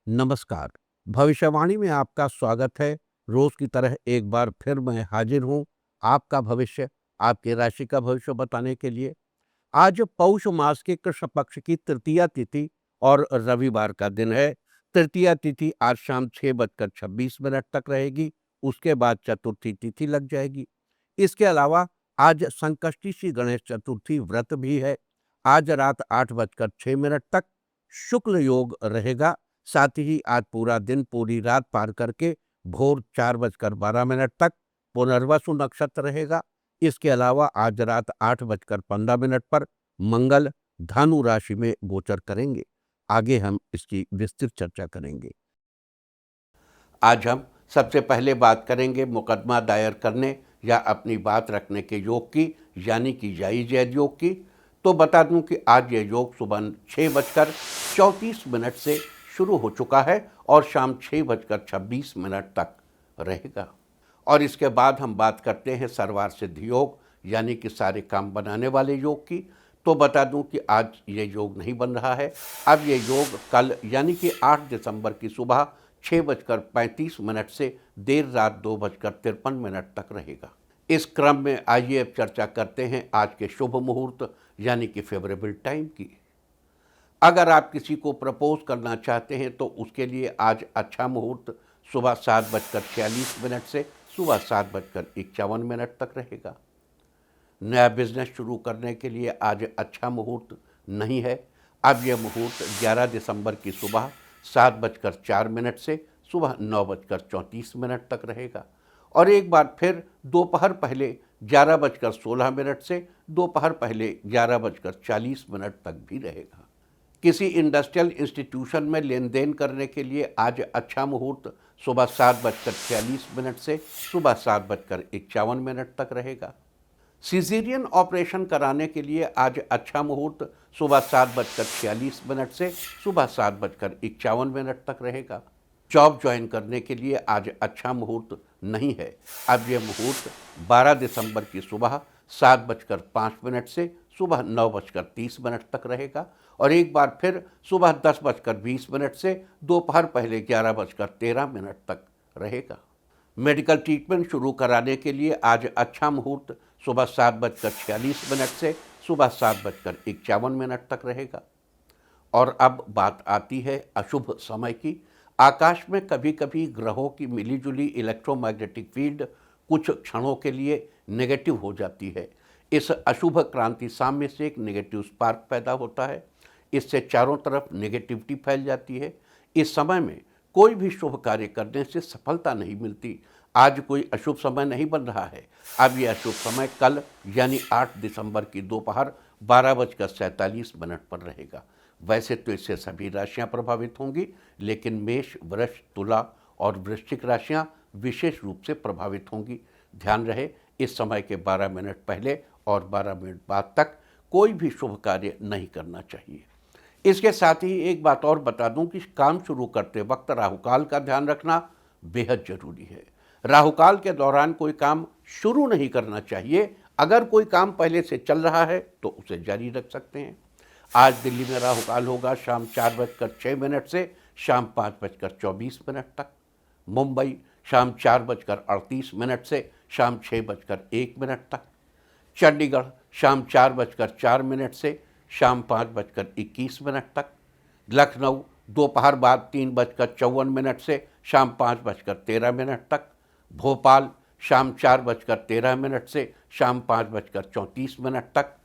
नमस्कार। भविष्यवाणी में आपका स्वागत है। रोज की तरह एक बार फिर मैं हाजिर हूँ आपका भविष्य, आपकी राशि का भविष्य बताने के लिए। आज पौष मास के कृष्ण पक्ष की तृतीया तिथि और रविवार का दिन है। तृतीया तिथि आज शाम 6:26 तक रहेगी। उसके बाद चतुर्थी तिथि लग जाएगी। इसके अलावा आज संकष्टी श्री गणेश चतुर्थी व्रत भी है। आज रात 8:06 तक शुक्ल योग रहेगा। साथ ही आज पूरा दिन पूरी रात पार करके भोर 4:12 तक पुनर्वसु नक्षत्र रहेगा। इसके अलावा आज रात 8:15 पर मंगल धनु राशि में गोचर करेंगे। आगे हम इसकी विस्तृत चर्चा करेंगे। आज हम सबसे पहले बात करेंगे मुकदमा दायर करने या अपनी बात रखने के योग की, यानी कि जायज़ योग की। तो बता दूं कि आज ये योग सुबह 6:34 से शुरू हो चुका है और शाम 6:26 तक रहेगा। और इसके बाद हम बात करते हैं सर्वार सिद्ध योग, यानी कि सारे काम बनाने वाले योग की। तो बता दूं कि आज ये योग नहीं बन रहा है। अब ये योग कल यानी कि 8 दिसंबर की सुबह 6:35 से देर रात 2:53 तक रहेगा। इस क्रम में आइए अब चर्चा करते हैं आज के शुभ मुहूर्त यानी कि फेवरेबल टाइम की। अगर आप किसी को प्रपोज करना चाहते हैं तो उसके लिए आज अच्छा मुहूर्त सुबह 7:46 से सुबह 7:51 तक रहेगा। नया बिजनेस शुरू करने के लिए आज अच्छा मुहूर्त नहीं है। अब यह मुहूर्त 11 दिसंबर की सुबह 7:04 से सुबह 9:34 तक रहेगा और एक बार फिर दोपहर पहले 11:16 से दोपहर पहले 11:40 तक भी रहेगा। किसी इंडस्ट्रियल इंस्टीट्यूशन में लेन देन करने के लिए आज अच्छा मुहूर्त सुबह 7:46 से सुबह 7:51 तक रहेगा। सिजेरियन ऑपरेशन कराने के लिए आज अच्छा मुहूर्त सुबह 7:46 से सुबह 7:51 तक रहेगा। जॉब ज्वाइन करने के लिए आज अच्छा मुहूर्त नहीं है। अब यह मुहूर्त 12 दिसंबर की सुबह 7:05 से सुबह 9:30 तक रहेगा और एक बार फिर सुबह 10:20 से दोपहर पहले 11:13 तक रहेगा। मेडिकल ट्रीटमेंट शुरू कराने के लिए आज अच्छा मुहूर्त सुबह 7:46 से सुबह 7:51 तक रहेगा। और अब बात आती है अशुभ समय की। आकाश में कभी कभी ग्रहों की मिलीजुली इलेक्ट्रोमैग्नेटिक फील्ड कुछ क्षणों के लिए नेगेटिव हो जाती है। इस अशुभ क्रांति साम्य से एक नेगेटिव स्पार्क पैदा होता है। इससे चारों तरफ नेगेटिविटी फैल जाती है। इस समय में कोई भी शुभ कार्य करने से सफलता नहीं मिलती। आज कोई अशुभ समय नहीं बन रहा है। अब यह अशुभ समय कल यानी 8 दिसंबर की दोपहर 12:47 पर रहेगा। वैसे तो इससे सभी राशियां प्रभावित होंगी, लेकिन मेष, वृष, तुला और वृश्चिक राशियां विशेष रूप से प्रभावित होंगी। ध्यान रहे, इस समय के 12 मिनट पहले और 12 मिनट बाद तक कोई भी शुभ कार्य नहीं करना चाहिए। इसके साथ ही एक बात और बता दूं कि काम शुरू करते वक्त राहुकाल का ध्यान रखना बेहद जरूरी है। राहुकाल के दौरान कोई काम शुरू नहीं करना चाहिए। अगर कोई काम पहले से चल रहा है तो उसे जारी रख सकते हैं। आज दिल्ली में राहुकाल होगा शाम 4:06 से शाम 5:24 तक। मुंबई शाम 4:38 से शाम 6:01 तक। चंडीगढ़ शाम 4:04 से शाम 5:21 तक। लखनऊ दोपहर बाद 3:54 से शाम 5:13 तक। भोपाल शाम 4:13 से शाम 5:34 तक।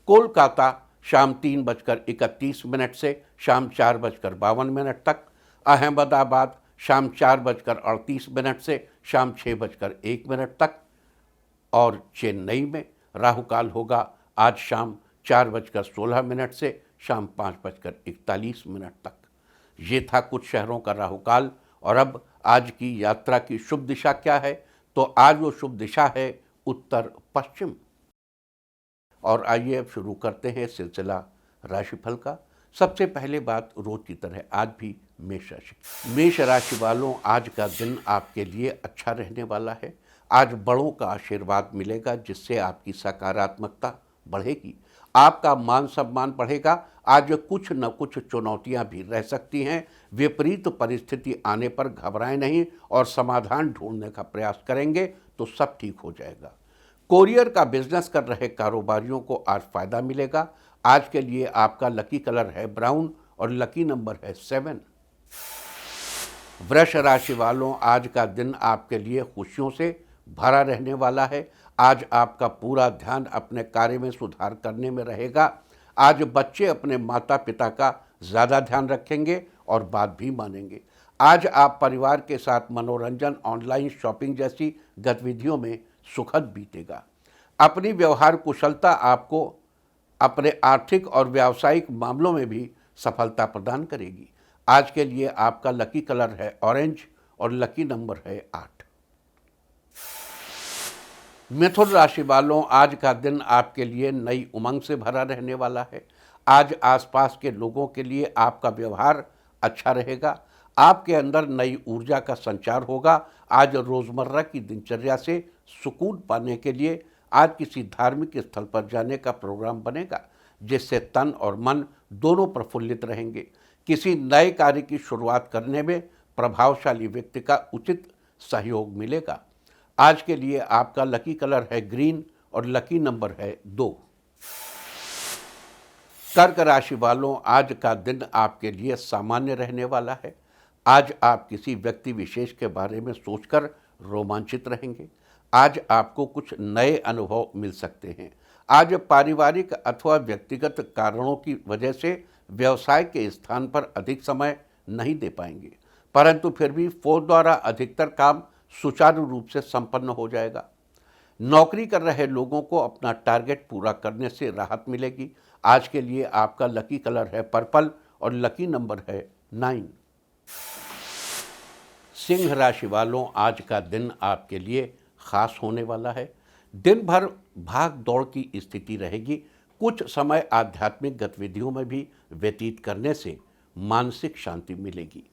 कोलकाता शाम 3:31 से शाम 4:52 तक। अहमदाबाद शाम 4:38 से शाम 6:01 तक। और चेन्नई में राहुकाल होगा आज शाम 4:16 से शाम 5:41 तक। ये था कुछ शहरों का राहुकाल। और अब आज की यात्रा की शुभ दिशा क्या है? तो आज वो शुभ दिशा है उत्तर पश्चिम। और आइए अब शुरू करते हैं सिलसिला राशिफल का। सबसे पहले बात रोज की तरह आज भी मेष राशि वालों, आज का दिन आपके लिए अच्छा रहने वाला है। आज बड़ों का आशीर्वाद मिलेगा जिससे आपकी सकारात्मकता बढ़ेगी। आपका मान सम्मान बढ़ेगा। आज कुछ न कुछ चुनौतियां भी रह सकती हैं। विपरीत परिस्थिति आने पर घबराएं नहीं और समाधान ढूंढने का प्रयास करेंगे तो सब ठीक हो जाएगा। कोरियर का बिजनेस कर रहे कारोबारियों को आज फायदा मिलेगा। आज के लिए आपका लकी कलर है ब्राउन और लकी नंबर है 7। वृष राशि वालों, आज का दिन आपके लिए खुशियों से भरा रहने वाला है। आज आपका पूरा ध्यान अपने कार्य में सुधार करने में रहेगा। आज बच्चे अपने माता पिता का ज़्यादा ध्यान रखेंगे और बात भी मानेंगे। आज आप परिवार के साथ मनोरंजन, ऑनलाइन शॉपिंग जैसी गतिविधियों में सुखद बीतेगा। अपनी व्यवहार कुशलता आपको अपने आर्थिक और व्यावसायिक मामलों में भी सफलता प्रदान करेगी। आज के लिए आपका लकी कलर है ऑरेंज और लकी नंबर है 8। मिथुन राशि वालों, आज का दिन आपके लिए नई उमंग से भरा रहने वाला है। आज आसपास के लोगों के लिए आपका व्यवहार अच्छा रहेगा। आपके अंदर नई ऊर्जा का संचार होगा। आज रोज़मर्रा की दिनचर्या से सुकून पाने के लिए आज किसी धार्मिक स्थल पर जाने का प्रोग्राम बनेगा, जिससे तन और मन दोनों प्रफुल्लित रहेंगे। किसी नए कार्य की शुरुआत करने में प्रभावशाली व्यक्ति का उचित सहयोग मिलेगा। आज के लिए आपका लकी कलर है ग्रीन और लकी नंबर है 2। कर्क राशि वालों, आज का दिन आपके लिए सामान्य रहने वाला है। आज आप किसी व्यक्ति विशेष के बारे में सोचकर रोमांचित रहेंगे। आज आपको कुछ नए अनुभव मिल सकते हैं। आज पारिवारिक अथवा व्यक्तिगत कारणों की वजह से व्यवसाय के स्थान पर अधिक समय नहीं दे पाएंगे, परंतु फिर भी फोन द्वारा अधिकतर काम सुचारू रूप से संपन्न हो जाएगा। नौकरी कर रहे लोगों को अपना टारगेट पूरा करने से राहत मिलेगी। आज के लिए आपका लकी कलर है पर्पल और लकी नंबर है 9। सिंह राशि वालों, आज का दिन आपके लिए खास होने वाला है। दिन भर भाग दौड़ की स्थिति रहेगी। कुछ समय आध्यात्मिक गतिविधियों में भी व्यतीत करने से मानसिक शांति मिलेगी।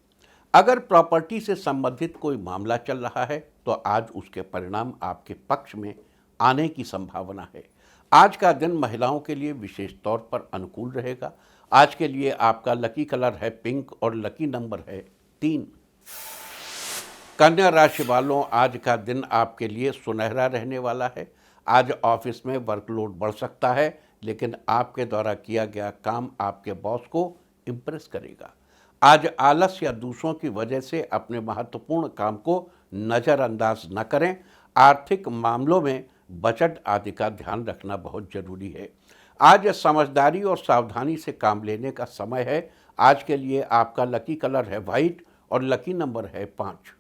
अगर प्रॉपर्टी से संबंधित कोई मामला चल रहा है तो आज उसके परिणाम आपके पक्ष में आने की संभावना है। आज का दिन महिलाओं के लिए विशेष तौर पर अनुकूल रहेगा। आज के लिए आपका लकी कलर है पिंक और लकी नंबर है 3। कन्या राशि वालों, आज का दिन आपके लिए सुनहरा रहने वाला है। आज ऑफिस में वर्कलोड बढ़ सकता है, लेकिन आपके द्वारा किया गया काम आपके बॉस को इम्प्रेस करेगा। आज आलस या दूसरों की वजह से अपने महत्वपूर्ण काम को नज़रअंदाज न करें। आर्थिक मामलों में बजट आदि का ध्यान रखना बहुत जरूरी है। आज समझदारी और सावधानी से काम लेने का समय है। आज के लिए आपका लकी कलर है वाइट और लकी नंबर है 5।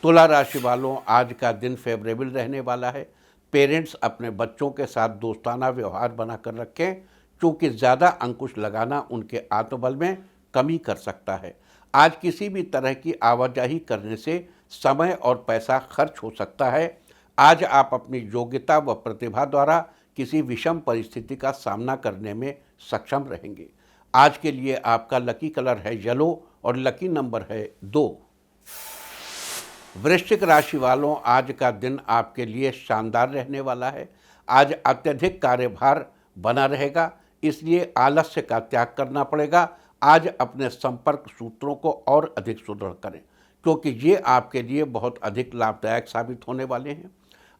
तुला राशि वालों, आज का दिन फेवरेबल रहने वाला है। पेरेंट्स अपने बच्चों के साथ दोस्ताना व्यवहार बनाकर रखें, क्योंकि ज़्यादा अंकुश लगाना उनके आत्मबल में कमी कर सकता है। आज किसी भी तरह की आवाजाही करने से समय और पैसा खर्च हो सकता है। आज आप अपनी योग्यता व प्रतिभा द्वारा किसी विषम परिस्थिति का सामना करने में सक्षम रहेंगे। आज के लिए आपका लकी कलर है येलो और लकी नंबर है 2। वृश्चिक राशि वालों, आज का दिन आपके लिए शानदार रहने वाला है। आज अत्यधिक कार्यभार बना रहेगा, इसलिए आलस्य का त्याग करना पड़ेगा। आज अपने संपर्क सूत्रों को और अधिक सुदृढ़ करें, क्योंकि ये आपके लिए बहुत अधिक लाभदायक साबित होने वाले हैं।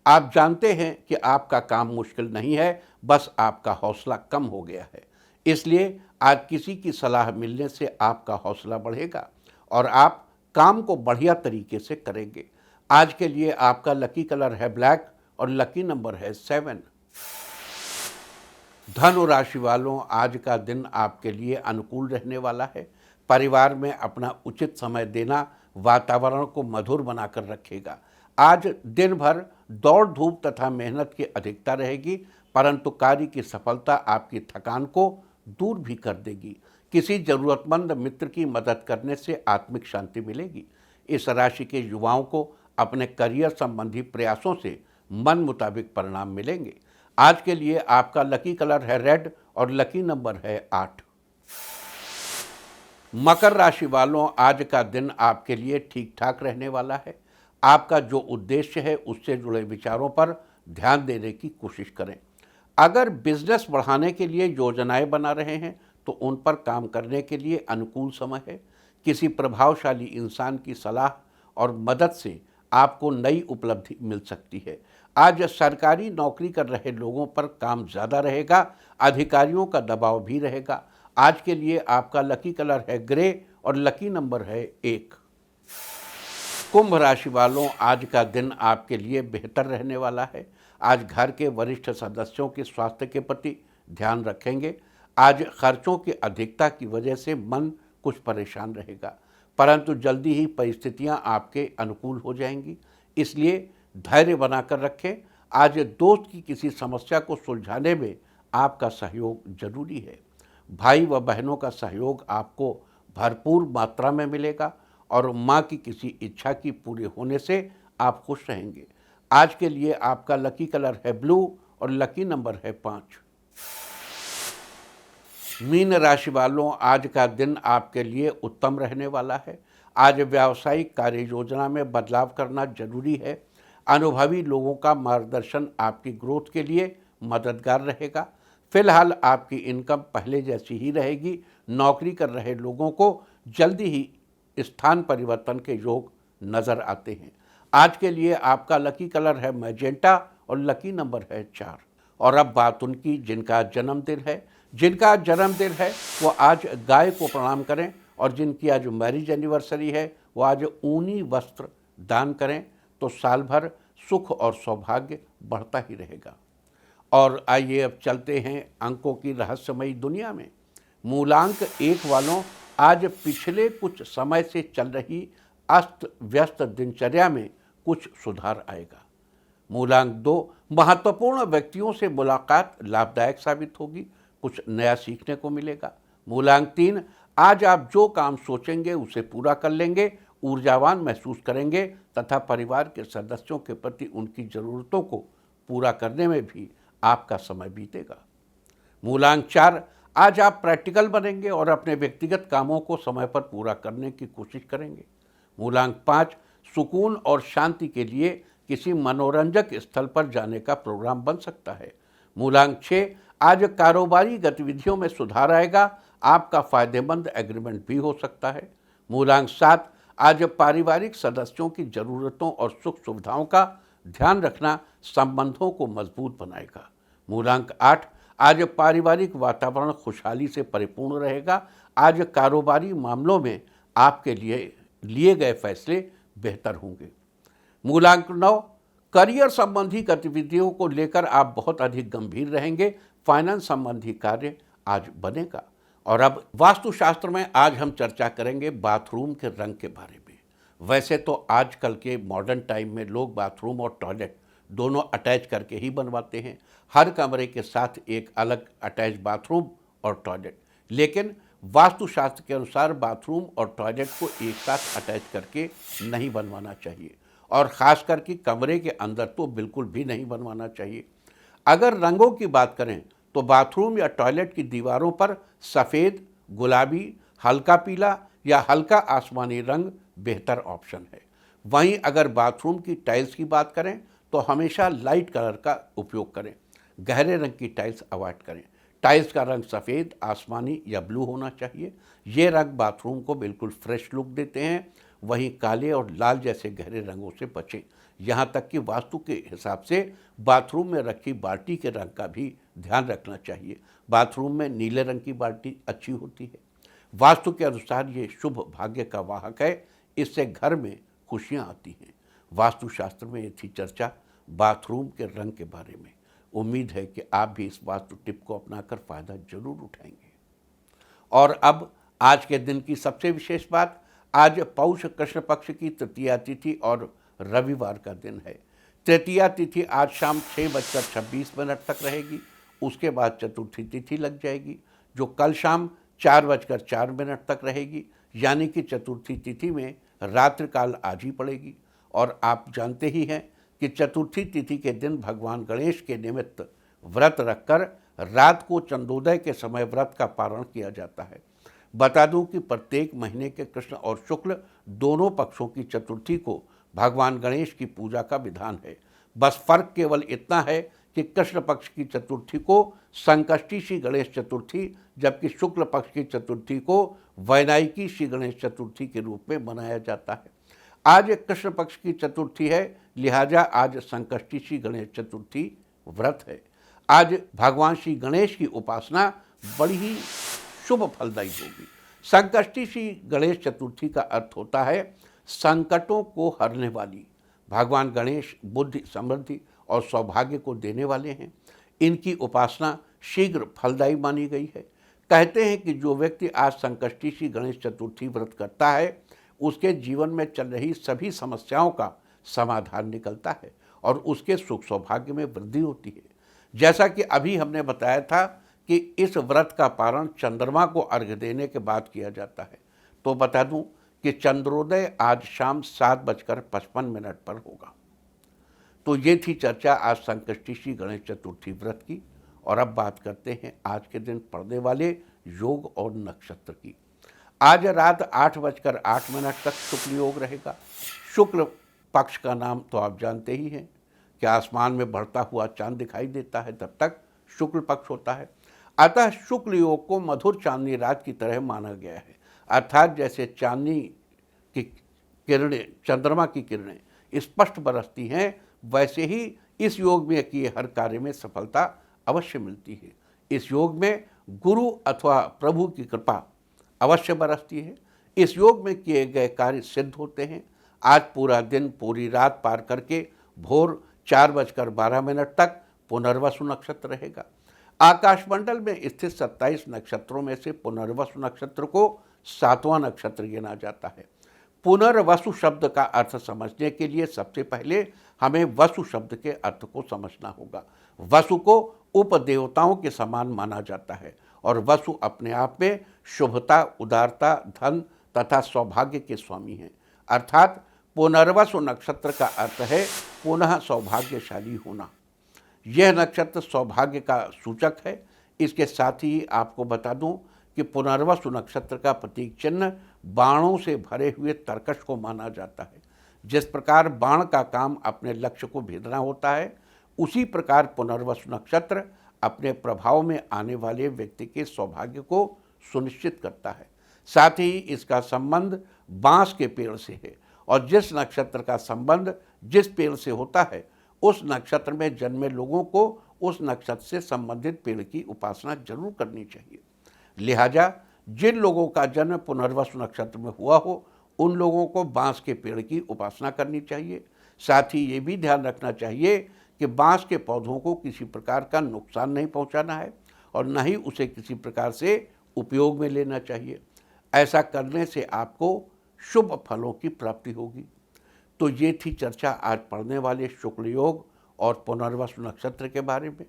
आप जानते हैं कि आपका काम मुश्किल नहीं है, बस आपका हौसला कम हो गया है। इसलिए आज किसी की सलाह मिलने से आपका हौसला बढ़ेगा और आप काम को बढ़िया तरीके से करेंगे। आज के लिए आपका लकी कलर है ब्लैक और लकी नंबर है 7। धनु राशि वालों, आज का दिन आपके लिए अनुकूल रहने वाला है। परिवार में अपना उचित समय देना वातावरण को मधुर बनाकर रखेगा। आज दिन भर दौड़ धूप तथा मेहनत की अधिकता रहेगी, परंतु कार्य की सफलता आपकी थकान को दूर भी कर देगी। किसी जरूरतमंद मित्र की मदद करने से आत्मिक शांति मिलेगी। इस राशि के युवाओं को अपने करियर संबंधी प्रयासों से मन मुताबिक परिणाम मिलेंगे। आज के लिए आपका लकी कलर है रेड और लकी नंबर है 8। मकर राशि वालों, आज का दिन आपके लिए ठीक ठाक रहने वाला है। आपका जो उद्देश्य है उससे जुड़े विचारों पर ध्यान देने की कोशिश करें। अगर बिजनेस बढ़ाने के लिए योजनाएं बना रहे हैं तो उन पर काम करने के लिए अनुकूल समय है। किसी प्रभावशाली इंसान की सलाह और मदद से आपको नई उपलब्धि मिल सकती है। आज सरकारी नौकरी कर रहे लोगों पर काम ज़्यादा रहेगा, अधिकारियों का दबाव भी रहेगा। आज के लिए आपका लकी कलर है ग्रे और लकी नंबर है 1। कुंभ राशि वालों, आज का दिन आपके लिए बेहतर रहने वाला है। आज घर के वरिष्ठ सदस्यों के स्वास्थ्य के प्रति ध्यान रखेंगे। आज खर्चों की अधिकता की वजह से मन कुछ परेशान रहेगा, परंतु जल्दी ही परिस्थितियां आपके अनुकूल हो जाएंगी, इसलिए धैर्य बनाकर रखें। आज दोस्त की किसी समस्या को सुलझाने में आपका सहयोग जरूरी है। भाई व बहनों का सहयोग आपको भरपूर मात्रा में मिलेगा और माँ की किसी इच्छा की पूरे होने से आप खुश रहेंगे। आज के लिए आपका लकी कलर है ब्लू और लकी नंबर है 5। मीन राशि वालों, आज का दिन आपके लिए उत्तम रहने वाला है। आज व्यावसायिक कार्य योजना में बदलाव करना जरूरी है। अनुभवी लोगों का मार्गदर्शन आपकी ग्रोथ के लिए मददगार रहेगा। फिलहाल आपकी इनकम पहले जैसी ही रहेगी। नौकरी कर रहे लोगों को जल्दी ही स्थान परिवर्तन के योग नजर आते हैं। आज के लिए आपका लकी कलर है मैजेंटा और लकी नंबर है 4। और अब बात उनकी जिनका जन्मदिन है वो आज गाय को प्रणाम करें, और जिनकी आज मैरिज एनिवर्सरी है वो आज ऊनी वस्त्र दान करें, तो साल भर सुख और सौभाग्य बढ़ता ही रहेगा। और आइए अब चलते हैं अंकों की रहस्यमयी दुनिया में। मूलांक 1 वालों, आज पिछले कुछ समय से चल रही अस्त व्यस्त दिनचर्या में कुछ सुधार आएगा। मूलांक 2, महत्वपूर्ण व्यक्तियों से मुलाकात लाभदायक साबित होगी, कुछ नया सीखने को मिलेगा। मूलांक 3, आज आप जो काम सोचेंगे उसे पूरा कर लेंगे, ऊर्जावान महसूस करेंगे तथा परिवार के सदस्यों के प्रति उनकी ज़रूरतों को पूरा करने में भी आपका समय बीतेगा। मूलांक 4, आज आप प्रैक्टिकल बनेंगे और अपने व्यक्तिगत कामों को समय पर पूरा करने की कोशिश करेंगे। मूलांक 5, सुकून और शांति के लिए किसी मनोरंजक स्थल पर जाने का प्रोग्राम बन सकता है। मूलांक 6, आज कारोबारी गतिविधियों में सुधार आएगा, आपका फायदेमंद एग्रीमेंट भी हो सकता है। मूलांक 7, आज पारिवारिक सदस्यों की ज़रूरतों और सुख सुविधाओं का ध्यान रखना संबंधों को मजबूत बनाएगा। मूलांक 8, आज पारिवारिक वातावरण खुशहाली से परिपूर्ण रहेगा। आज कारोबारी मामलों में आपके लिए गए फैसले बेहतर होंगे। मूलांक 9, करियर संबंधी गतिविधियों को लेकर आप बहुत अधिक गंभीर रहेंगे। फाइनेंस संबंधी कार्य आज बनेगा। और अब वास्तुशास्त्र में आज हम चर्चा करेंगे बाथरूम के रंग के बारे में। वैसे तो आजकल के मॉडर्न टाइम में लोग बाथरूम और टॉयलेट दोनों अटैच करके ही बनवाते हैं, हर कमरे के साथ एक अलग अटैच बाथरूम और टॉयलेट। लेकिन वास्तुशास्त्र के अनुसार बाथरूम और टॉयलेट को एक साथ अटैच करके नहीं बनवाना चाहिए, और ख़ास करके कमरे के अंदर तो बिल्कुल भी नहीं बनवाना चाहिए। अगर रंगों की बात करें तो बाथरूम या टॉयलेट की दीवारों पर सफ़ेद, गुलाबी, हल्का पीला या हल्का आसमानी रंग बेहतर ऑप्शन है। वहीं अगर बाथरूम की टाइल्स की बात करें तो हमेशा लाइट कलर का उपयोग करें, गहरे रंग की टाइल्स अवॉइड करें। टाइल्स का रंग सफ़ेद, आसमानी या ब्लू होना चाहिए। ये रंग बाथरूम को बिल्कुल फ्रेश लुक देते हैं। वहीं काले और लाल जैसे गहरे रंगों से बचें। यहाँ तक कि वास्तु के हिसाब से बाथरूम में रखी बाल्टी के रंग का भी ध्यान रखना चाहिए। बाथरूम में नीले रंग की बाल्टी अच्छी होती है। वास्तु के अनुसार ये शुभ भाग्य का वाहक है, इससे घर में खुशियाँ आती हैं। वास्तुशास्त्र में ये थी चर्चा बाथरूम के रंग के बारे में। उम्मीद है कि आप भी इस वास्तु टिप को अपनाकर फ़ायदा जरूर उठाएंगे। और अब आज के दिन की सबसे विशेष बात, आज पौष कृष्ण पक्ष की तृतीया तिथि और रविवार का दिन है। तृतीया तिथि आज शाम 6:26 तक रहेगी। उसके बाद चतुर्थी तिथि लग जाएगी, जो कल शाम 4:04 तक रहेगी। यानी कि चतुर्थी तिथि में रात्रिकाल आज ही पड़ेगी। और आप जानते ही हैं कि चतुर्थी तिथि के दिन भगवान गणेश के निमित्त व्रत रखकर रात को चंद्रोदय के समय व्रत का पारण किया जाता है। बता दूं कि प्रत्येक महीने के कृष्ण और शुक्ल दोनों पक्षों की चतुर्थी को भगवान गणेश की पूजा का विधान है। बस फर्क केवल इतना है कि कृष्ण पक्ष की चतुर्थी को संकष्टी श्री गणेश चतुर्थी, जबकि शुक्ल पक्ष की चतुर्थी को वैनायकी श्री गणेश चतुर्थी के रूप में मनाया जाता है। आज कृष्ण पक्ष की चतुर्थी है, लिहाजा आज संकष्टी श्री गणेश चतुर्थी व्रत है। आज भगवान श्री गणेश की उपासना बड़ी ही शुभ फलदायी होगी। संकष्टी श्री गणेश चतुर्थी का अर्थ होता है संकटों को हरने वाली। भगवान गणेश बुद्धि, समृद्धि और सौभाग्य को देने वाले हैं। इनकी उपासना शीघ्र फलदायी मानी गई है। कहते हैं कि जो व्यक्ति आज संकष्टी श्री गणेश चतुर्थी व्रत करता है, उसके जीवन में चल रही सभी समस्याओं का समाधान निकलता है और उसके सुख सौभाग्य में वृद्धि होती है। जैसा कि अभी हमने बताया था कि इस व्रत का पारण चंद्रमा को अर्घ्य देने के बाद किया जाता है, तो बता दूं कि चंद्रोदय आज शाम 7:55 पर होगा। तो ये थी चर्चा आज संकष्टी श्री गणेश चतुर्थी व्रत की। और अब बात करते हैं आज के दिन पड़ने वाले योग और नक्षत्र की। आज रात 8:08 तक शुक्ल योग रहेगा। शुक्ल पक्ष का नाम तो आप जानते ही हैं कि आसमान में बढ़ता हुआ चांद दिखाई देता है, तब तक शुक्ल पक्ष होता है। अतः शुक्ल योग को मधुर चांदनी रात की तरह माना गया है, अर्थात जैसे चांदनी की किरणें, चंद्रमा की किरणें स्पष्ट बरसती हैं, वैसे ही इस योग में किए हर कार्य में सफलता अवश्य मिलती है। इस योग में गुरु अथवा प्रभु की कृपा अवश्य बरसती है। इस योग में किए गए कार्य सिद्ध होते हैं। आज पूरा दिन, पूरी रात पार करके भोर 4:12 तक पुनर्वसु नक्षत्र रहेगा। आकाशमंडल में स्थित 27 नक्षत्रों में से पुनर्वसु नक्षत्र को 7वां नक्षत्र गिना जाता है। पुनर्वसु शब्द का अर्थ समझने के लिए सबसे पहले हमें वसु शब्द के अर्थ को समझना होगा। वसु को उपदेवताओं के समान माना जाता है और वसु अपने आप में शुभता, उदारता, धन तथा सौभाग्य के स्वामी हैं। अर्थात पुनर्वसु नक्षत्र का अर्थ है पुनः सौभाग्यशाली होना। यह नक्षत्र सौभाग्य का सूचक है। इसके साथ ही आपको बता दूं कि पुनर्वसु नक्षत्र का प्रतीक चिन्ह बाणों से भरे हुए तरकश को माना जाता है। जिस प्रकार बाण का काम अपने लक्ष्य को भेदना होता है, उसी प्रकार पुनर्वसु नक्षत्र अपने प्रभाव में आने वाले व्यक्ति के सौभाग्य को सुनिश्चित करता है। साथ ही इसका संबंध बांस के पेड़ से है और जिस नक्षत्र का संबंध जिस पेड़ से होता है, उस नक्षत्र में जन्मे लोगों को उस नक्षत्र से संबंधित पेड़ की उपासना जरूर करनी चाहिए। लिहाजा जिन लोगों का जन्म पुनर्वसु नक्षत्र में हुआ हो, उन लोगों को बांस के पेड़ की उपासना करनी चाहिए। साथ ही ये भी ध्यान रखना चाहिए कि बांस के पौधों को किसी प्रकार का नुकसान नहीं पहुंचाना है और न ही उसे किसी प्रकार से उपयोग में लेना चाहिए। ऐसा करने से आपको शुभ फलों की प्राप्ति होगी। तो ये थी चर्चा आज पढ़ने वाले शुक्ल योग और पुनर्वसु नक्षत्र के बारे में।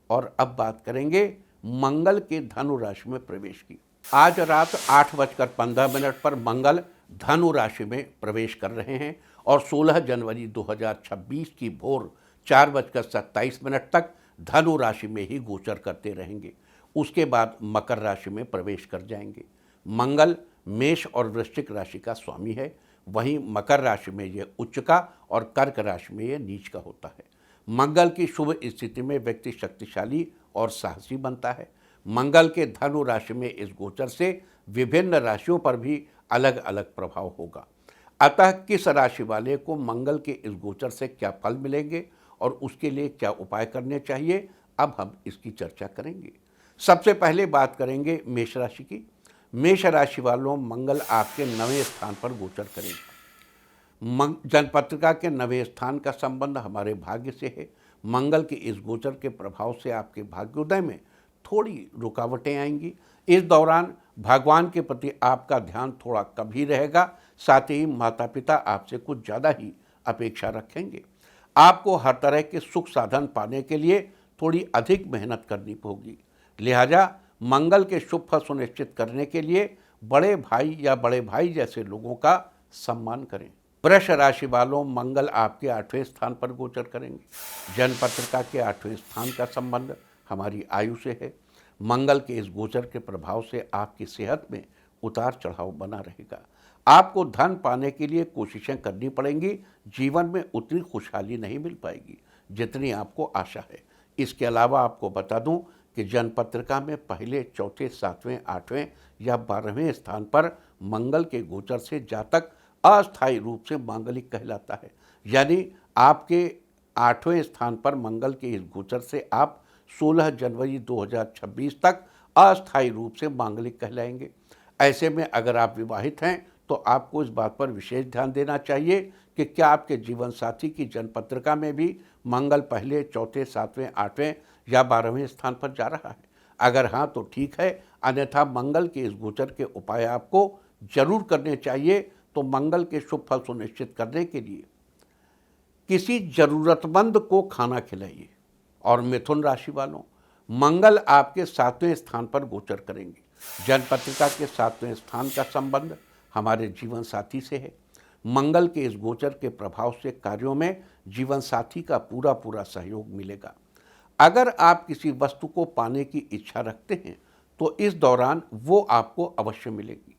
और अब बात करेंगे मंगल के धनु राशि में प्रवेश की। आज रात 8:15 पर मंगल धनु राशि में प्रवेश कर रहे हैं और 16 जनवरी 2026 की भोर 4:27 तक धनु राशि में ही गोचर करते रहेंगे। उसके बाद मकर राशि में प्रवेश कर जाएंगे। मंगल मेष और वृश्चिक राशि का स्वामी है, वहीं मकर राशि में ये उच्च का और कर्क राशि में ये नीच का होता है। मंगल की शुभ स्थिति में व्यक्ति शक्तिशाली और साहसी बनता है। मंगल के धनु राशि में इस गोचर से विभिन्न राशियों पर भी अलग अलग प्रभाव होगा। अतः किस राशि वाले को मंगल के इस गोचर से क्या फल मिलेंगे और उसके लिए क्या उपाय करने चाहिए, अब हम इसकी चर्चा करेंगे। सबसे पहले बात करेंगे मेष राशि की। मेष राशि वालों, मंगल आपके 9वें स्थान पर गोचर करेगा। जन्मपत्रिका के 9वें स्थान का संबंध हमारे भाग्य से है। मंगल के इस गोचर के प्रभाव से आपके भाग्योदय में थोड़ी रुकावटें आएंगी। इस दौरान भगवान के प्रति आपका ध्यान थोड़ा कम ही रहेगा। साथ ही माता पिता आपसे कुछ ज़्यादा ही अपेक्षा रखेंगे। आपको हर तरह के सुख साधन पाने के लिए थोड़ी अधिक मेहनत करनी होगी। लिहाजा मंगल के शुभ फल सुनिश्चित करने के लिए बड़े भाई या बड़े भाई जैसे लोगों का सम्मान करें। वृष राशि वालों, मंगल आपके 8वें स्थान पर गोचर करेंगे। जन्मपत्रिका के 8वें स्थान का संबंध हमारी आयु से है। मंगल के इस गोचर के प्रभाव से आपकी सेहत में उतार चढ़ाव बना रहेगा। आपको धन पाने के लिए कोशिशें करनी पड़ेंगी। जीवन में उतनी खुशहाली नहीं मिल पाएगी जितनी आपको आशा है, इसके अलावा आपको बता दूं कि जन्म पत्रिका में पहले, चौथे, सातवें, आठवें या 12वें स्थान पर मंगल के गोचर से जातक अस्थायी रूप से मांगलिक कहलाता है। यानी आपके 8वें स्थान पर मंगल के इस गोचर से आप 16 जनवरी 2026 तक अस्थायी रूप से मांगलिक कहलाएंगे। ऐसे में अगर आप विवाहित हैं तो आपको इस बात पर विशेष ध्यान देना चाहिए कि क्या आपके जीवन साथी की जन्म पत्रिका में भी मंगल पहले, चौथे, सातवें, आठवें या 12वें स्थान पर जा रहा है। अगर हाँ तो ठीक है, अन्यथा मंगल के इस गोचर के उपाय आपको जरूर करने चाहिए। तो मंगल के शुभ फल सुनिश्चित करने के लिए किसी जरूरतमंद को खाना खिलाइए। और मिथुन राशि वालों, मंगल आपके 7वें स्थान पर गोचर करेंगे। जन्म पत्रिका के 7वें स्थान का संबंध हमारे जीवन साथी से है। मंगल के इस गोचर के प्रभाव से कार्यों में जीवन साथी का पूरा पूरा सहयोग मिलेगा। अगर आप किसी वस्तु को पाने की इच्छा रखते हैं तो इस दौरान वो आपको अवश्य मिलेगी।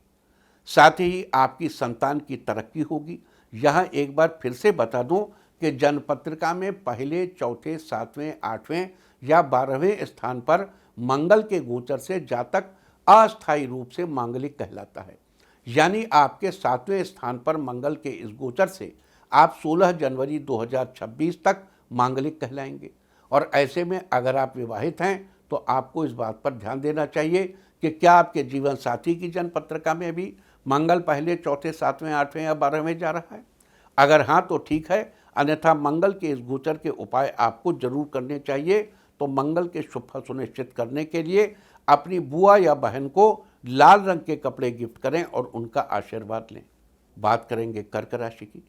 साथ ही आपकी संतान की तरक्की होगी। यहाँ एक बार फिर से बता दूं कि जन्म पत्रिका में पहले, चौथे, सातवें, आठवें या 12वें स्थान पर मंगल के गोचर से जातक अस्थायी रूप से मांगलिक कहलाता है। यानी आपके 7वें स्थान पर मंगल के इस गोचर से आप 16 जनवरी 2026 तक मांगलिक कहलाएंगे। और ऐसे में अगर आप विवाहित हैं तो आपको इस बात पर ध्यान देना चाहिए कि क्या आपके जीवन साथी की जन्म पत्रिका में भी मंगल पहले, चौथे, सातवें, आठवें या 12वें जा रहा है। अगर हाँ तो ठीक है, अन्यथा मंगल के इस गोचर के उपाय आपको जरूर करने चाहिए। तो मंगल के शुभ फल सुनिश्चित करने के लिए अपनी बुआ या बहन को लाल रंग के कपड़े गिफ्ट करें और उनका आशीर्वाद लें। बात करेंगे कर्क राशि की।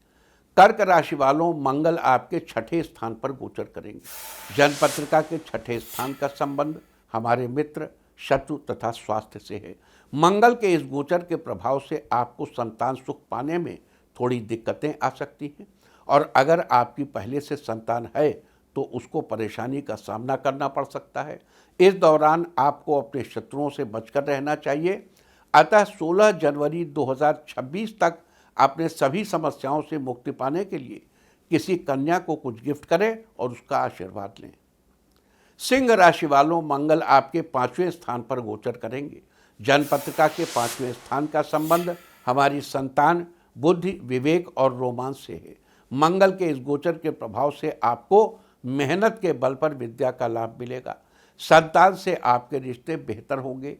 कर्क राशि वालों, मंगल आपके 6ठे स्थान पर गोचर करेंगे। जन्म पत्रिका के 6ठे स्थान का संबंध हमारे मित्र, शत्रु तथा स्वास्थ्य से है। मंगल के इस गोचर के प्रभाव से आपको संतान सुख पाने में थोड़ी दिक्कतें आ सकती हैं। और अगर आपकी पहले से संतान है तो उसको परेशानी का सामना करना पड़ सकता है। इस दौरान आपको अपने शत्रुओं से बचकर रहना चाहिए। अतः 16 जनवरी 2026 तक अपने सभी समस्याओं से मुक्ति पाने के लिए किसी कन्या को कुछ गिफ्ट करें और उसका आशीर्वाद लें। सिंह राशि वालों, मंगल आपके 5वें स्थान पर गोचर करेंगे। जन्म पत्रिका के 5वें स्थान का संबंध हमारी संतान, बुद्धि, विवेक और रोमांच से है। मंगल के इस गोचर के प्रभाव से आपको मेहनत के बल पर विद्या का लाभ मिलेगा। संतान से आपके रिश्ते बेहतर होंगे।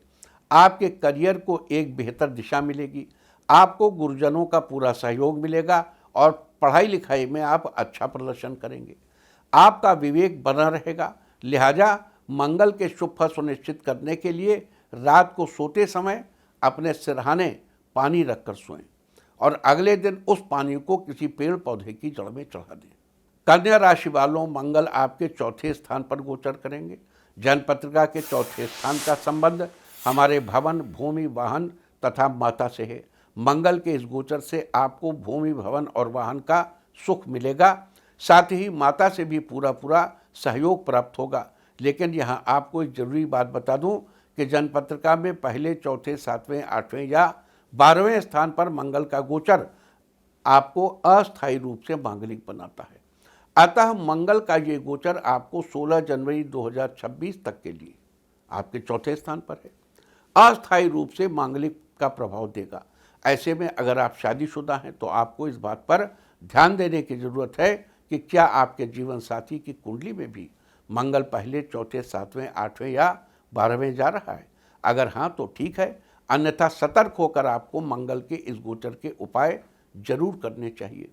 आपके करियर को एक बेहतर दिशा मिलेगी। आपको गुरुजनों का पूरा सहयोग मिलेगा और पढ़ाई लिखाई में आप अच्छा प्रदर्शन करेंगे। आपका विवेक बना रहेगा। लिहाजा मंगल के शुभ फल सुनिश्चित करने के लिए रात को सोते समय अपने सिरहाने पानी रखकर सोएं और अगले दिन उस पानी को किसी पेड़ पौधे की जड़ में चढ़ा दें। कन्या राशि वालों, मंगल आपके 4थे स्थान पर गोचर करेंगे। जन्म पत्रिका के 4थे स्थान का संबंध हमारे भवन, भूमि, वाहन तथा माता से है। मंगल के इस गोचर से आपको भूमि, भवन और वाहन का सुख मिलेगा। साथ ही माता से भी पूरा पूरा सहयोग प्राप्त होगा। लेकिन यहाँ आपको एक जरूरी बात बता दूं कि जन्म पत्रिका में पहले, चौथे, सातवें, आठवें या 12वें स्थान पर मंगल का गोचर आपको अस्थायी रूप से मांगलिक बनाता है। अतः मंगल का ये गोचर आपको 16 जनवरी 2026 तक के लिए आपके 4थे स्थान पर है, अस्थायी रूप से मांगलिक का प्रभाव देगा। ऐसे में अगर आप शादीशुदा हैं तो आपको इस बात पर ध्यान देने की जरूरत है कि क्या आपके जीवन साथी की कुंडली में भी मंगल पहले, चौथे, सातवें, आठवें या 12वें जा रहा है। अगर हाँ तो ठीक है, अन्यथा सतर्क होकर आपको मंगल के इस गोचर के उपाय जरूर करने चाहिए।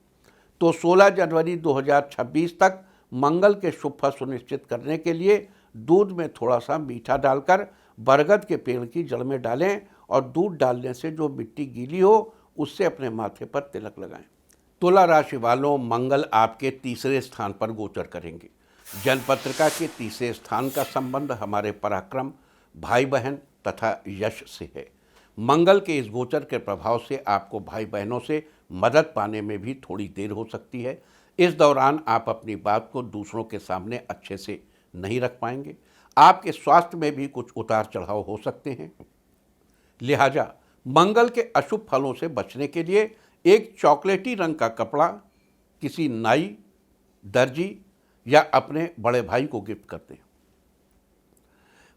तो 16 जनवरी 2026 तक मंगल के शुभ फल सुनिश्चित करने के लिए दूध में थोड़ा सा मीठा डालकर बरगद के पेड़ की जड़ में डालें और दूध डालने से जो मिट्टी गीली हो उससे अपने माथे पर तिलक लगाएं। तुला राशि वालों, मंगल आपके 3रे स्थान पर गोचर करेंगे। जन्म पत्रिका के 3रे स्थान का संबंध हमारे पराक्रम, भाई बहन तथा यश से है। मंगल के इस गोचर के प्रभाव से आपको भाई बहनों से मदद पाने में भी थोड़ी देर हो सकती है। इस दौरान आप अपनी बात को दूसरों के सामने अच्छे से नहीं रख पाएंगे। आपके स्वास्थ्य में भी कुछ उतार चढ़ाव हो सकते हैं। लिहाजा मंगल के अशुभ फलों से बचने के लिए एक चॉकलेटी रंग का कपड़ा किसी नाई, दर्जी या अपने बड़े भाई को गिफ्ट कर दें।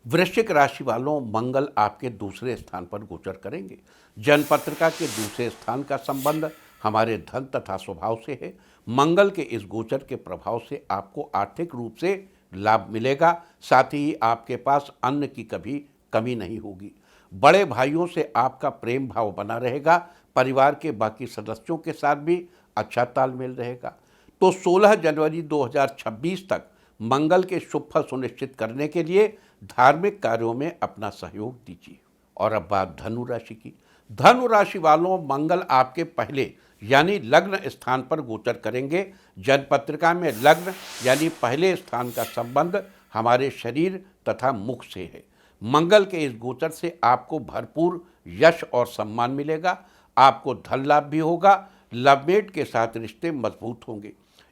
वृश्चिक राशि वालों, मंगल आपके दूसरे स्थान पर गोचर करेंगे। जन्मपत्रिका के दूसरे स्थान का संबंध हमारे धन तथा स्वभाव से है। मंगल के इस गोचर के प्रभाव से आपको आर्थिक रूप से लाभ मिलेगा, साथ ही आपके पास अन्न की कभी कमी नहीं होगी। बड़े भाइयों से आपका प्रेम भाव बना रहेगा। परिवार के बाकी सदस्यों के साथ भी अच्छा तालमेल रहेगा। तो 16 जनवरी 2026 तक मंगल के शुभ फल सुनिश्चित करने के लिए धार्मिक कार्यों में अपना सहयोग दीजिए। और अब बात धनु राशि की। धनु राशि वालों, मंगल आपके पहले यानी लग्न स्थान पर गोचर करेंगे। जन्मपत्रिका में लग्न यानी पहले स्थान का संबंध हमारे शरीर तथा मुख से है। मंगल के इस गोचर से आपको भरपूर यश और सम्मान मिलेगा। आपको धन लाभ भी होगा। लवमेट के साथ रिश्ते मजबूत होंगे।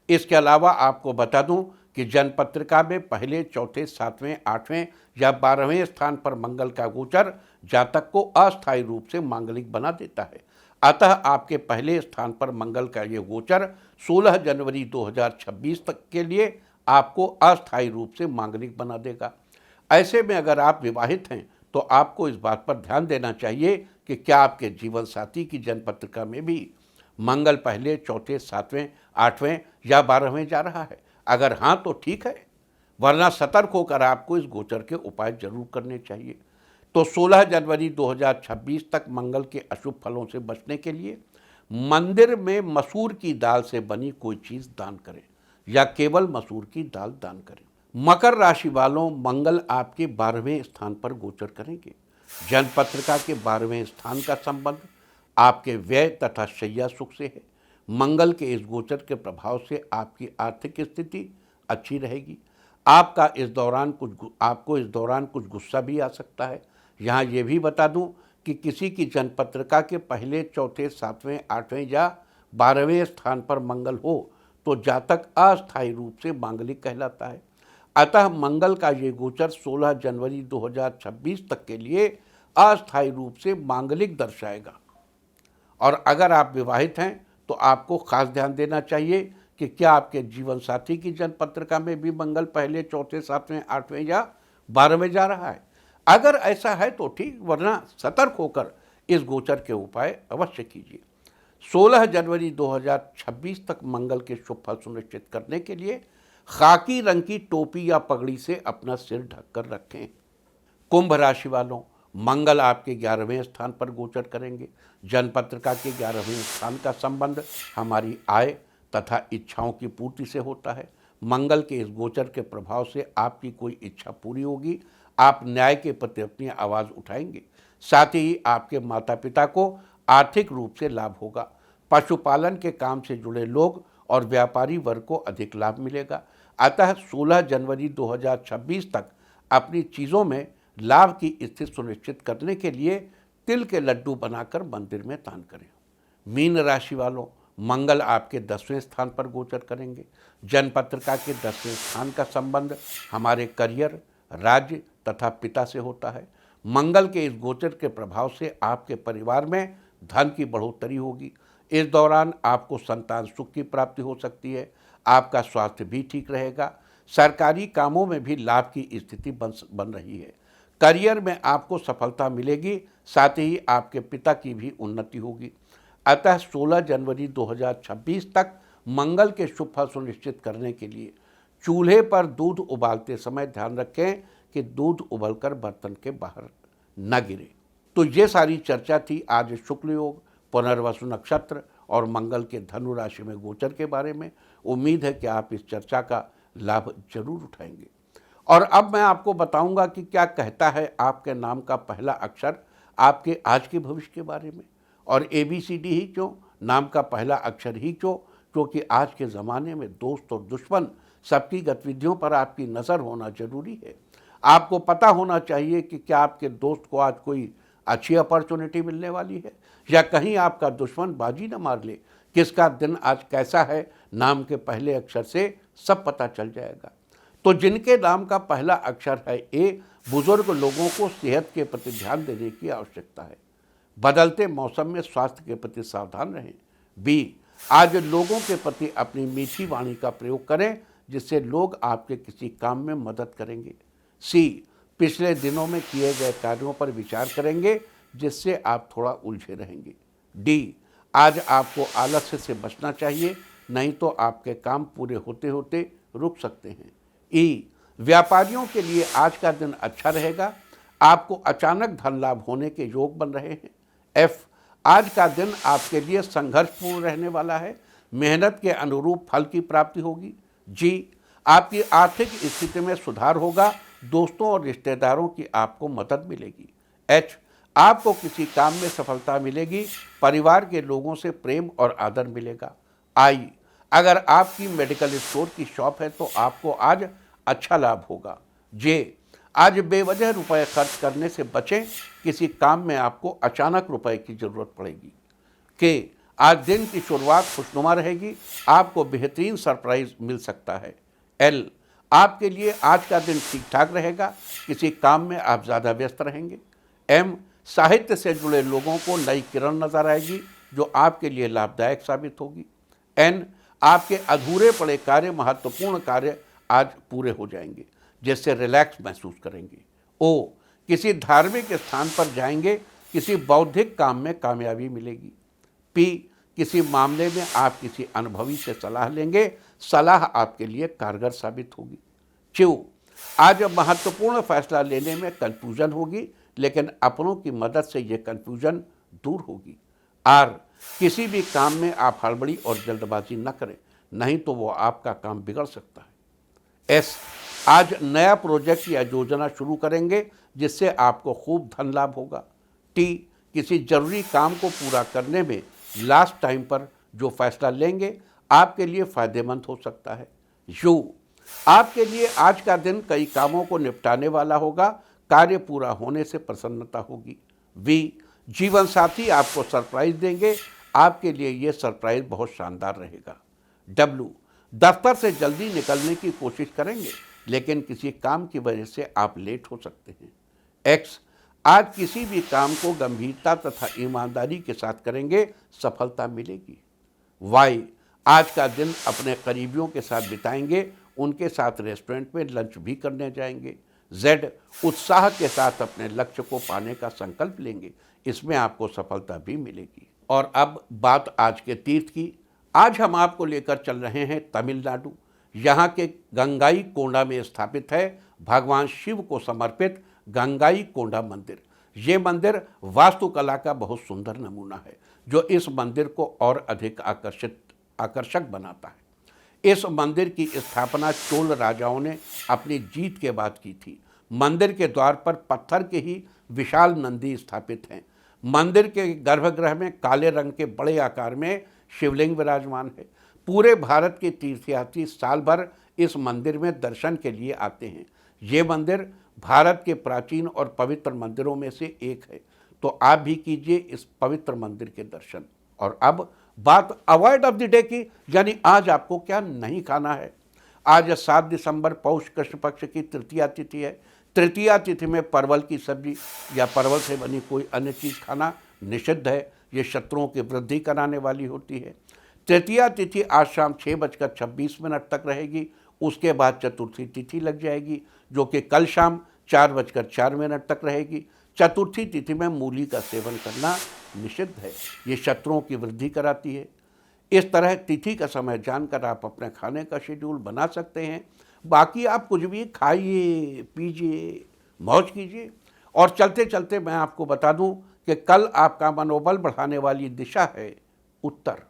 इसके अलावा आपको बता दूं कि जन्मपत्रिका में पहले, चौथे, सातवें, आठवें या 12वें स्थान पर मंगल का गोचर जातक को अस्थायी रूप से मांगलिक बना देता है। अतः आपके पहले स्थान पर मंगल का ये गोचर 16 जनवरी 2026 तक के लिए आपको अस्थायी रूप से मांगलिक बना देगा। ऐसे में अगर आप विवाहित हैं तो आपको इस बात पर ध्यान देना चाहिए कि क्या आपके जीवन साथी की जन्मपत्रिका में भी मंगल पहले, चौथे, सातवें, आठवें या 12वें जा रहा है। अगर हाँ तो ठीक है, वरना सतर्क होकर आपको इस गोचर के उपाय जरूर करने चाहिए। तो 16 जनवरी 2026 तक मंगल के अशुभ फलों से बचने के लिए मंदिर में मसूर की दाल से बनी कोई चीज दान करें या केवल मसूर की दाल दान करें। मकर राशि वालों, मंगल आपके 12वें स्थान पर गोचर करेंगे। जन्मपत्रिका के 12वें स्थान का संबंध आपके व्यय तथा शैया सुख से है। मंगल के इस गोचर के प्रभाव से आपकी आर्थिक स्थिति अच्छी रहेगी। आपको इस दौरान कुछ गुस्सा भी आ सकता है। यहाँ ये भी बता दूं कि किसी की जन्मपत्रिका के पहले, चौथे, सातवें, आठवें या 12वें स्थान पर मंगल हो तो जातक अस्थायी रूप से मांगलिक कहलाता है। अतः मंगल का ये गोचर 16 जनवरी 2026 तक के लिए अस्थायी रूप से मांगलिक दर्शाएगा। और अगर आप विवाहित हैं तो आपको खास ध्यान देना चाहिए कि क्या आपके जीवन साथी की जन्मपत्रिका में भी मंगल पहले, चौथे, सातवें, आठवें या 12वें जा रहा है। अगर ऐसा है तो ठीक, वरना सतर्क होकर इस गोचर के उपाय अवश्य कीजिए। 16 जनवरी 2026 तक मंगल के शुभ फल सुनिश्चित करने के लिए खाकी रंग की टोपी या पगड़ी से अपना सिर ढककर रखें। कुंभ राशि वालों, मंगल आपके 11वें स्थान पर गोचर करेंगे। जन्मपत्रिका के 11वें स्थान का संबंध हमारी आय तथा इच्छाओं की पूर्ति से होता है। मंगल के इस गोचर के प्रभाव से आपकी कोई इच्छा पूरी होगी। आप न्याय के प्रति अपनी आवाज़ उठाएंगे। साथ ही आपके माता पिता को आर्थिक रूप से लाभ होगा। पशुपालन के काम से जुड़े लोग और व्यापारी वर्ग को अधिक लाभ मिलेगा। अतः 16 जनवरी 2026 तक अपनी चीज़ों में लाभ की स्थिति सुनिश्चित करने के लिए तिल के लड्डू बनाकर मंदिर में दान करें। मीन राशि वालों, मंगल आपके 10वें स्थान पर गोचर करेंगे। जन्मपत्रिका के 10वें स्थान का संबंध हमारे करियर, राज्य तथा पिता से होता है। मंगल के इस गोचर के प्रभाव से आपके परिवार में धन की बढ़ोतरी होगी। इस दौरान आपको संतान सुख की प्राप्ति हो सकती है। आपका स्वास्थ्य भी ठीक रहेगा। सरकारी कामों में भी लाभ की स्थिति बन रही है। करियर में आपको सफलता मिलेगी। साथ ही आपके पिता की भी उन्नति होगी। अतः 16 जनवरी 2026 तक मंगल के शुभ फल सुनिश्चित करने के लिए चूल्हे पर दूध उबालते समय ध्यान रखें कि दूध उबलकर बर्तन के बाहर न गिरे। तो ये सारी चर्चा थी आज शुक्ल योग, पुनर्वसु नक्षत्र और मंगल के धनु राशि में गोचर के बारे में। उम्मीद है कि आप इस चर्चा का लाभ जरूर उठाएंगे। और अब मैं आपको बताऊंगा कि क्या कहता है आपके नाम का पहला अक्षर आपके आज के भविष्य के बारे में। और ABCD ही क्यों, नाम का पहला अक्षर ही क्यों, क्योंकि आज के ज़माने में दोस्त और दुश्मन सबकी गतिविधियों पर आपकी नज़र होना जरूरी है। आपको पता होना चाहिए कि क्या आपके दोस्त को आज कोई अच्छी अपॉर्चुनिटी मिलने वाली है या कहीं आपका दुश्मन बाजी न मार ले। किसका दिन आज कैसा है, नाम के पहले अक्षर से सब पता चल जाएगा। तो जिनके नाम का पहला अक्षर है A, बुजुर्ग लोगों को सेहत के प्रति ध्यान देने की आवश्यकता है। बदलते मौसम में स्वास्थ्य के प्रति सावधान रहें। B, आज लोगों के प्रति अपनी मीठी वाणी का प्रयोग करें जिससे लोग आपके किसी काम में मदद करेंगे। सी, पिछले दिनों में किए गए कार्यों पर विचार करेंगे जिससे आप थोड़ा उलझे रहेंगे। डी, आज आपको आलस्य से बचना चाहिए, नहीं तो आपके काम पूरे होते होते रुक सकते हैं। ई, व्यापारियों के लिए आज का दिन अच्छा रहेगा, आपको अचानक धन लाभ होने के योग बन रहे हैं। एफ, आज का दिन आपके लिए संघर्षपूर्ण रहने वाला है, मेहनत के अनुरूप फल की प्राप्ति होगी। जी, आपकी आर्थिक स्थिति में सुधार होगा, दोस्तों और रिश्तेदारों की आपको मदद मिलेगी। एच, आपको किसी काम में सफलता मिलेगी, परिवार के लोगों से प्रेम और आदर मिलेगा। आई, अगर आपकी मेडिकल स्टोर की शॉप है तो आपको आज अच्छा लाभ होगा। जे, आज बेवजह रुपए खर्च करने से बचें, किसी काम में आपको अचानक रुपए की जरूरत पड़ेगी। के, आज दिन की शुरुआत खुशनुमा रहेगी, आपको बेहतरीन सरप्राइज मिल सकता है। एल, आपके लिए आज का दिन ठीक ठाक रहेगा, किसी काम में आप ज़्यादा व्यस्त रहेंगे। एम, साहित्य से जुड़े लोगों को नई किरण नजर आएगी जो आपके लिए लाभदायक साबित होगी। एन, आपके अधूरे पड़े कार्य, महत्वपूर्ण कार्य आज पूरे हो जाएंगे जिससे रिलैक्स महसूस करेंगे। ओ, किसी धार्मिक स्थान पर जाएंगे, किसी बौद्धिक काम में कामयाबी मिलेगी। पी, किसी मामले में आप किसी अनुभवी से सलाह लेंगे, सलाह आपके लिए कारगर साबित होगी। क्यू, आज महत्वपूर्ण फैसला लेने में कंफ्यूजन होगी, लेकिन अपनों की मदद से ये कंफ्यूजन दूर होगी। आर, किसी भी काम में आप हड़बड़ी और जल्दबाजी न करें, नहीं तो वो आपका काम बिगड़ सकता है। एस, आज नया प्रोजेक्ट या योजना शुरू करेंगे जिससे आपको खूब धन लाभ होगा। टी, किसी जरूरी काम को पूरा करने में लास्ट टाइम पर जो फैसला लेंगे आपके लिए फायदेमंद हो सकता है। यू, आपके लिए आज का दिन कई कामों को निपटाने वाला होगा, कार्य पूरा होने से प्रसन्नता होगी। वी, जीवन साथी आपको सरप्राइज देंगे, आपके लिए यह सरप्राइज बहुत शानदार रहेगा। डब्ल्यू, दफ्तर से जल्दी निकलने की कोशिश करेंगे, लेकिन किसी काम की वजह से आप लेट हो सकते हैं। एक्स, आज किसी भी काम को गंभीरता तथा ईमानदारी के साथ करेंगे, सफलता मिलेगी। वाई, आज का दिन अपने करीबियों के साथ बिताएंगे, उनके साथ रेस्टोरेंट में लंच भी करने जाएंगे। जेड, उत्साह के साथ अपने लक्ष्य को पाने का संकल्प लेंगे, इसमें आपको सफलता भी मिलेगी। और अब बात आज के तीर्थ की। आज हम आपको लेकर चल रहे हैं तमिलनाडु। यहाँ के गंगाई कोंडा में स्थापित है भगवान शिव को समर्पित गंगाई कोंडा मंदिर। ये मंदिर वास्तुकला का बहुत सुंदर नमूना है जो इस मंदिर को और अधिक आकर्षक बनाता है। इस मंदिर की स्थापना चोल राजाओं ने अपनी जीत के बाद की थी। मंदिर के द्वार पर पत्थर के ही विशाल नंदी स्थापित हैं। मंदिर के गर्भगृह में काले रंग के बड़े आकार में शिवलिंग विराजमान है। पूरे भारत के तीर्थयात्री साल भर इस मंदिर में दर्शन के लिए आते हैं। ये मंदिर भारत के प्राचीन और पवित्र मंदिरों में से एक है, तो आप भी कीजिए इस पवित्र मंदिर के दर्शन। और अब बात अवॉइड ऑफ द डे की, यानी आज आपको क्या नहीं खाना है। आज 7 दिसंबर पौष कृष्ण पक्ष की तृतीया तिथि है। तृतीया तिथि में परवल की सब्जी या परवल से बनी कोई अन्य चीज़ खाना निषिद्ध है। ये शत्रुओं की वृद्धि कराने वाली होती है। तृतीया तिथि आज शाम 6:26 तक रहेगी। उसके बाद चतुर्थी तिथि लग जाएगी जो कि कल शाम 4:04 तक रहेगी। चतुर्थी तिथि में मूली का सेवन करना निषिद्ध है, ये शत्रुओं की वृद्धि कराती है। इस तरह तिथि का समय जानकर आप अपने खाने का शेड्यूल बना सकते हैं। बाकी आप कुछ भी खाइए, पीजिए, मौज कीजिए। और चलते चलते मैं आपको बता दूं कि कल आपका मनोबल बढ़ाने वाली दिशा है उत्तर।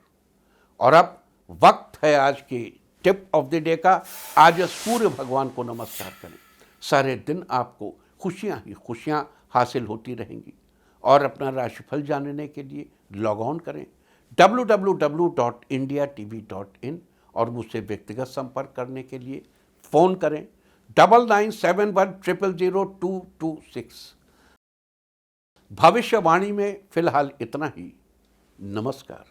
और अब वक्त है आज की टिप ऑफ द डे का। आज सूर्य भगवान को नमस्कार करें। सारे दिन आपको खुशियां ही खुशियां हासिल होती रहेंगी। और अपना राशिफल जानने के लिए लॉग ऑन करें www.indiatv.in और मुझसे व्यक्तिगत संपर्क करने के लिए फ़ोन करें 9971000226। भविष्यवाणी में फिलहाल इतना ही। नमस्कार।